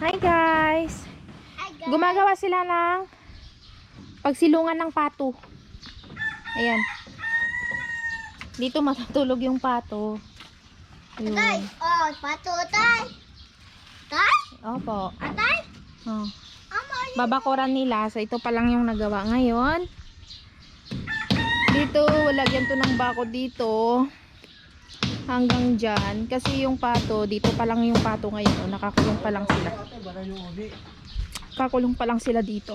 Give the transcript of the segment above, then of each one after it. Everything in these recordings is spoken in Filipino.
Hi guys! Gumagawa sila ng pagsilungan ng pato. Ayan. Dito matutulog yung pato. Ayun. Tay, oh, pato, tay. Tay? Opo. Atay? Oh. Amo, Babakuran nila. So ito pa lang yung nagawa ngayon. Dito, lagyan to ng bako dito. Hanggang dyan. Kasi yung pato, dito pa lang yung pato ngayon. Nakakulong pa lang sila. Kakulong pa lang sila dito.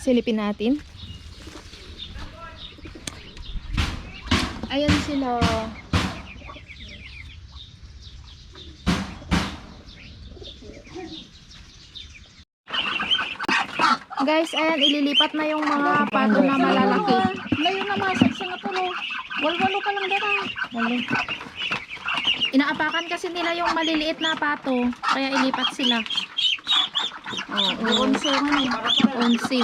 Silipin natin. Ayan sila. Guys, ayan, ililipat na yung mga pato na malalaki. layo na masag sa nga puno. Walwalo pa lang dara. Inaapakan kasi nila yung maliliit na pato. Kaya ilipat sila. Onso man. Onsi.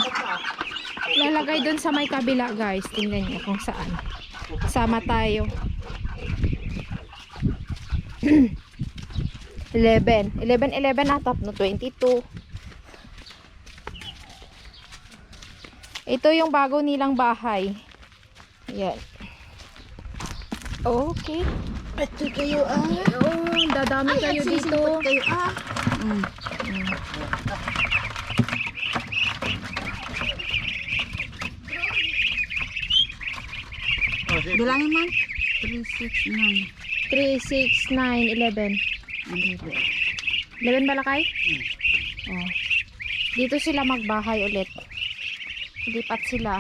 Lalagay dun sa may kabila, guys. Tingnan nyo kung saan. Sama tayo. 11 atop no 22. Ito yung bago nilang bahay. Yan. Okay. Ito kayo Dadami kayo dito. Kayo Bilangin man. 3, 6, 9. 3, 6, 9, 11. 11 balakay? Oh. Dito sila magbahay ulit. Lipat sila.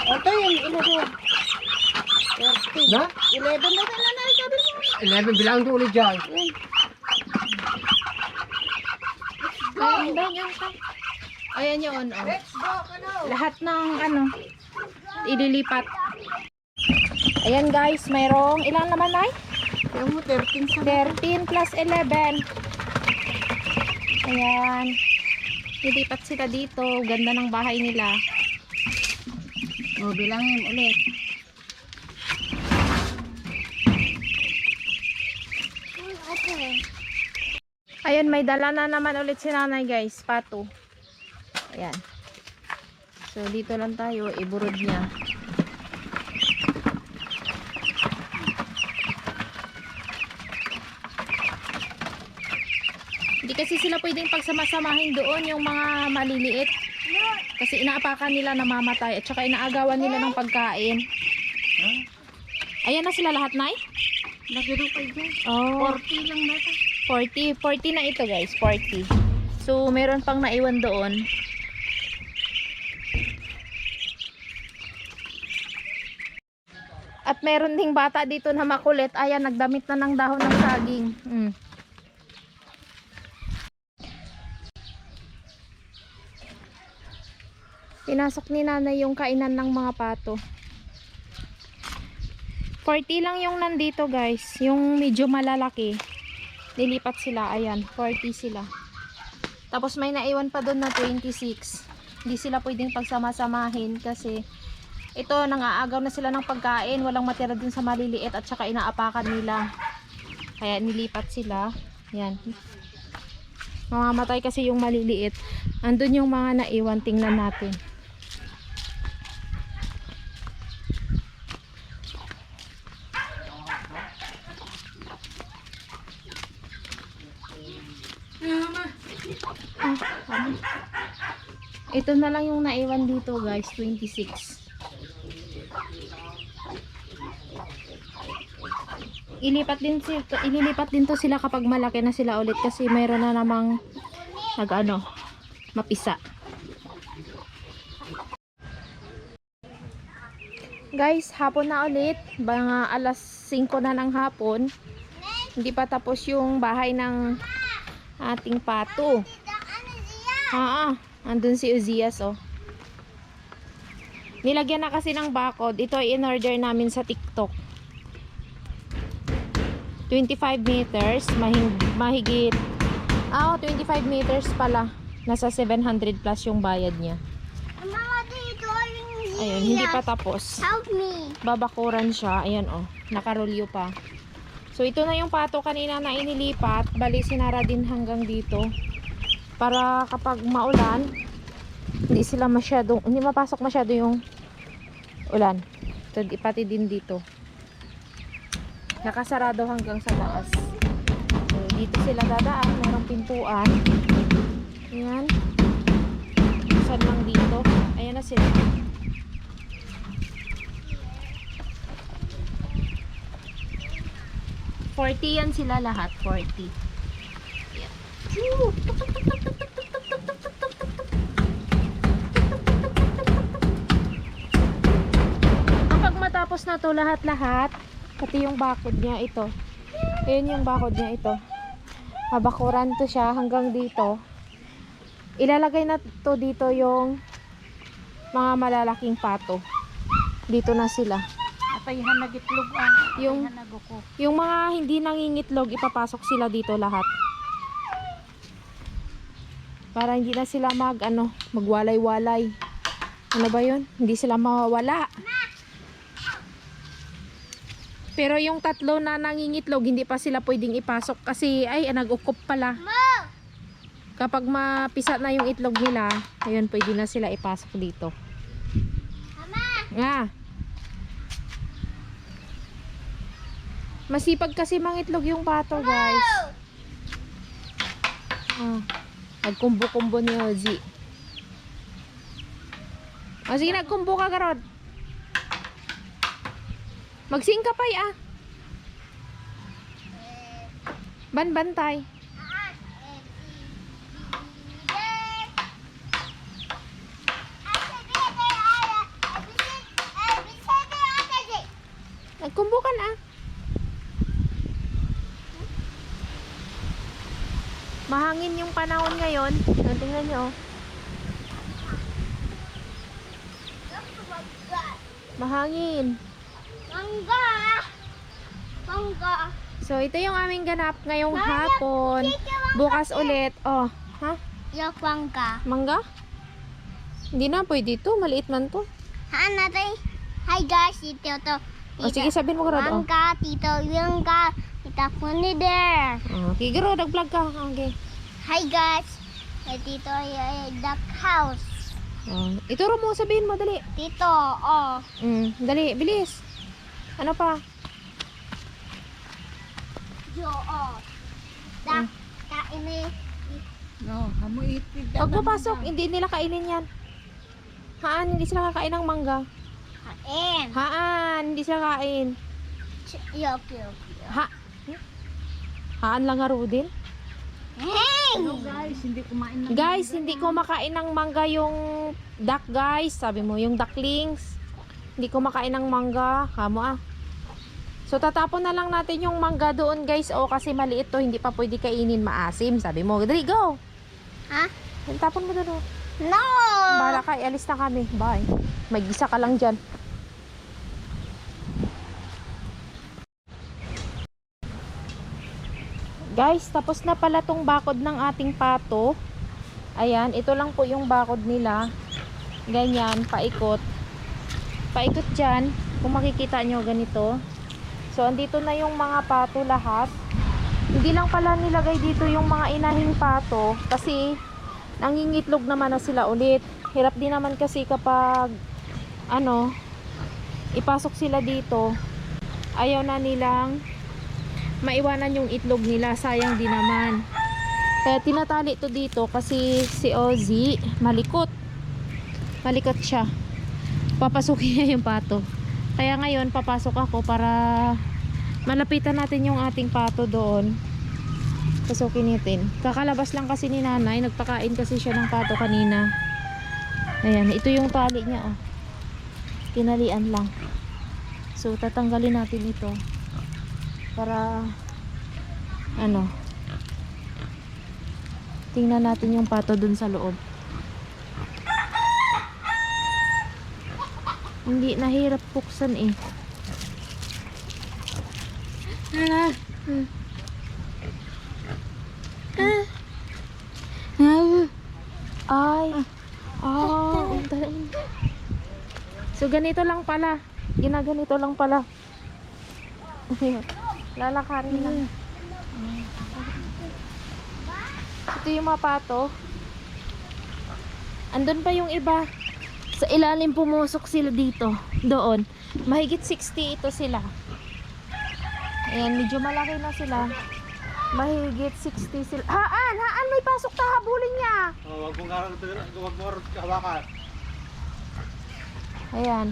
Ito yung iluro. 30. Na? 11 na na sabi mo. 11 bilang to ulit dyan. Ayan ba yan? Ayan yun. Oh. Let's go, kano. Lahat ng ano, ililipat. Ayan guys, mayroong ilang naman ay? Yung mo 13 sa 13 plus 11. Ayan. Lilipat sila dito. Ganda ng bahay nila. O, bilangin ulit. Okay. Ayan, may dala na naman ulit si nanay guys. Pato. Ayan. So, dito lang tayo. Iburod niya. Hindi kasi sila pwedeng pagsamasamahin doon yung mga maliliit. Kasi inaapakan nila na mamatay. At saka inaagawan nila ng pagkain. Ayan na sila lahat, Nay? Lagi daw kayo dyan. Oh, 40 lang nata. 40 na ito guys, 40. So meron pang naiwan doon. At meron ding bata dito na makulit. Ayan, nagdamit na ng dahon ng saging. Pinasok ni nanay yung kainan ng mga pato. 40 lang yung nandito guys. Yung medyo malalaki. Nilipat sila. Ayan, 40 sila. Tapos may naiwan pa doon na 26. Hindi sila pwedeng pagsama-samahin kasi ito, nangaagaw na sila ng pagkain. Walang matira dun sa maliliit at saka inaapakan nila. Kaya nilipat sila. Ayan. Mamamatay kasi yung maliliit. Andun yung mga naiwan. Tingnan natin. Ito na lang yung naiwan dito guys, 26. Ililipat din to sila kapag malaki na sila ulit kasi mayroon na namang mapisa. Guys, hapon na ulit, mga alas 5 na ng hapon. Hindi pa tapos yung bahay ng ating pato. Andun si Uzias oh. Nilagyan na kasi ng bakod. Ito ay in-order namin sa TikTok. 25 meters, mahigit. 25 meters pala. Nasa 700 plus yung bayad niya. Mama, dito yung Ayun, hindi pa tapos. Help me. Babakuran siya. Ayan oh, nakarolyo pa. So ito na yung pato kanina na inilipat. Bali sinara din hanggang dito. Para kapag maulan, hindi mapasok masyado yung ulan. So pati din dito. Nakasarado hanggang sa taas. So dito sila dadaan, merong pintuan. Ayan. Saan lang dito? Ayan na sila. 40 yan sila lahat, 40. Yan. Kapag matapos na to lahat-lahat, pati yung bakod niya ito. Ayun yung bakod niya ito. Mabakuran to siya hanggang dito. Ilalagay na to dito yung mga malalaking pato. Dito na sila. Apayhan nagitlog Yung apayhan naguko. Yung mga hindi nangingitlog, ipapasok sila dito lahat. Para hindi na sila magwalay-walay. Ano ba yun? Hindi sila mawawala. Pero yung tatlo na nangingitlog, hindi pa sila pwedeng ipasok kasi nag-ukop pala. Kapag mapisa na yung itlog nila, ayun, pwede na sila ipasok dito. Nga. Masipag kasi mangitlog yung pato, guys. Nagkumbo-kumbo ni Ozzy. O sige, nagkumbo ka, Garod. Magsing ka pa'y Ban-bantay. Nagkumbo ka na. Mahangin yung panahon ngayon. Tingnan nyo. Mahangin. Mangga. So, ito yung aming ganap ngayong hapon. Bukas ulit. Oh, ha? Yung mangga. Mangga? Hindi na, pwede ito. Maliit man to. Natin. Hi guys, ito to. O, sige, sabihin mo, Garod. Oh. Mangga, tito, mangga. Tita Funny there. Okay, Garod, nag-vlog ka. Okay. Hi guys. Tito, duck house. Ituro mo, sabihin mo, dali. Tito, oh. Dali, bilis. Ano pa? Jo, oh. Duck, kaini. No, hamu itig. Pag papasok, hindi nila kainin yan. Haan, hindi sila kakain ng mangga. Kain. Haan, hindi sila kain. Yup. Haan lang nga din. Hey! Guys, hindi kumain ng Guys, hindi ko makain ng mangga yung duck, guys. Sabi mo, yung ducklings. Hindi ko makain ng mangga. Hamo So, tatapon na lang natin yung mangga doon, guys. Kasi maliit to, hindi pa pwede kainin, maasim. Sabi mo, dali, go! Ha? Tapon mo doon. No! Bahala ka, alis na kami. Bye. May gisa ka lang dyan. Guys, tapos na pala tong bakod ng ating pato. Ayan, ito lang po yung bakod nila. Ganyan, paikot. Paikot dyan. Kung makikita nyo, ganito. So, andito na yung mga pato lahat. Hindi lang pala nilagay dito yung mga inahing pato. Kasi, nangingitlog naman na sila ulit. Hirap din naman kasi kapag, ipasok sila dito. Ayaw na nilang maiwanan yung itlog nila, sayang din naman. Kaya tinatali to dito kasi si Ozzy malikot siya, papasukin niya yung pato. Kaya ngayon papasok ako para malapitan natin yung ating pato doon. Pasukin natin. Kakalabas lang kasi ni nanay, nagpakain kasi siya ng pato kanina. Ayan, ito yung tali niya, oh. Tinalian lang. So tatanggalin natin ito para tingnan natin yung pato dun sa loob. Hindi, nahirap buksan eh. Ay. So ganito lang pala. Ginaganito lang pala. Lalakarin lang. Ito yung mga pato. Andun pa yung iba. Sa ilalim pumusok sila dito. Doon. Mahigit 60 ito sila. Ayan, medyo malaki na sila. Mahigit 60 sila. Haan! May pasok na, habulin niya. Wag mo hawakan. Ayan.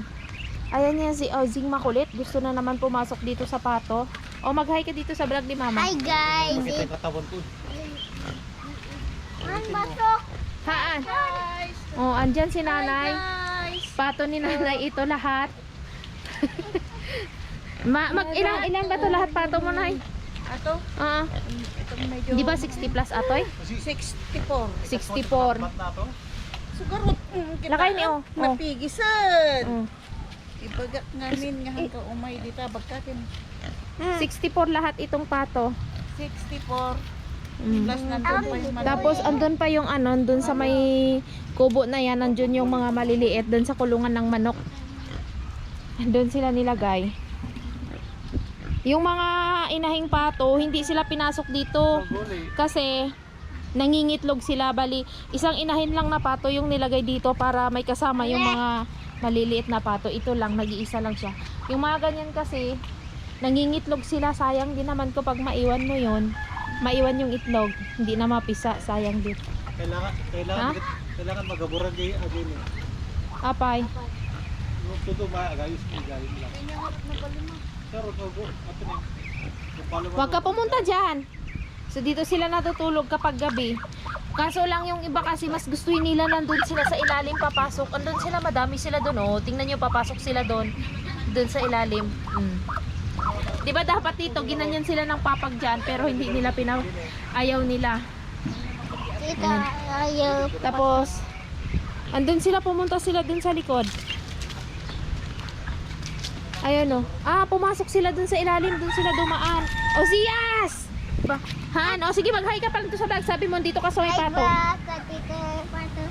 Ayan yan si Ozing makulit. Gusto na naman pumasok dito sa pato. O mag-hi ka dito sa vlog ni Mama. Hi guys! Makita yung katawan ko. Ang masok! Haan. Guys! O, andyan si Nanay. Guys! Pato ni Nanay ito lahat. Ilan ba to lahat pato mo, Nay? Ato? Itong medyo... Di ba 60 plus atoy? 64. 64. Mat na to. Sugarot. Lakay niyo. Napigisan. Mm. Ibagat ngamin nga hanggang umay dito. Bagkatin. 64 lahat itong pato. 64. Mm. Plus nandun pa yung malaki. Tapos andun pa yung ano, andun sa may kubo na yan, andun yung mga maliliit, dun sa kulungan ng manok. Andun sila nilagay. Yung mga inahing pato, hindi sila pinasok dito kasi nangingitlog sila. Bali, isang inahin lang na pato yung nilagay dito para may kasama yung mga maliliit na pato. Ito lang, nag-iisa lang siya. Yung mga ganyan kasi, nangingitlog sila. Sayang din naman kapag maiwan mo yun. Maiwan yung itlog, hindi na mapisa, sayang din. Kailangan magaburan di agin. Apay. Tudo maagayos ko gayos lang. Pero tugo ato ni. Huwag ka pumunta dyan. So dito sila natutulog kapag gabi. Kaso lang yung iba kasi mas gustuhin nila nandun sila sa ilalim papasok. Andun sila, madami sila dun, oh. Tingnan nyo, papasok sila dun. Dun sa ilalim. Diba dapat dito ginanyan sila ng papag dyan, pero hindi nila ayaw nila. Tita, ayaw. Tapos andun sila, pumunta sila dun sa likod. Ayun, oh. Pumasok sila dun sa ilalim, dun sila dumaan. O siyas! Han, o sige, mag-hi ka pala dito sa vlog. Sabi mo dito ka sa may Hi pato. ba? Tita, pato.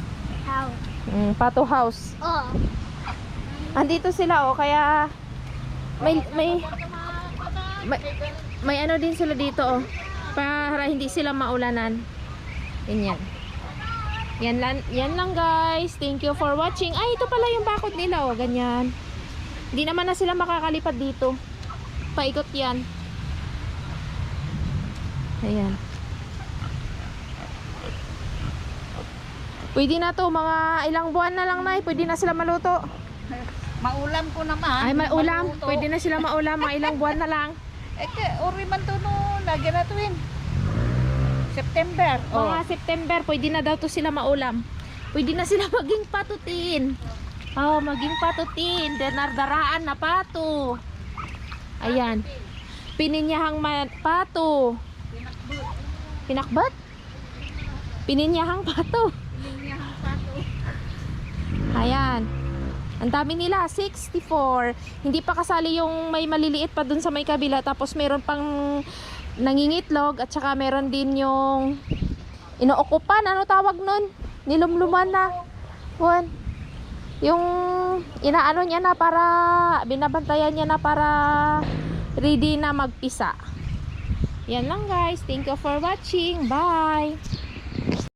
How? Pato house. Oh. Andito sila, oh, kaya may ano din sila dito, oh, para hindi sila maulanan. Ganyan. Yan lang guys. Thank you for watching. Ay, ito pala yung bakod nila, oh, ganyan. Hindi naman na sila makakalipad dito. Paikot yan. Ayan. Pwede na to, mga ilang buwan na lang, Nay. Pwede na sila maluto. Maulam ko naman. Ay, may ulam. Maluto. Pwede na sila maulam. Mga ilang buwan na lang. Uri man to no. Lagyan na to yun. September. Mga September, pwede na daw to sila maulam. Pwede na sila maging patutin. Maging patutin. Denardaraan na pato. Ayan. Pininyahang pato. Pinakbat? Pininyahang pato. Ayan. Ang dami nila, 64. Hindi pa kasali yung may maliliit pa dun sa may kabila. Tapos meron pang nangingitlog. At saka meron din yung inuukupan. Ano tawag nun? Nilumluman na. Yung inaano niya na para, binabantayan niya na para ready na magpisa. Yan lang guys. Thank you for watching. Bye!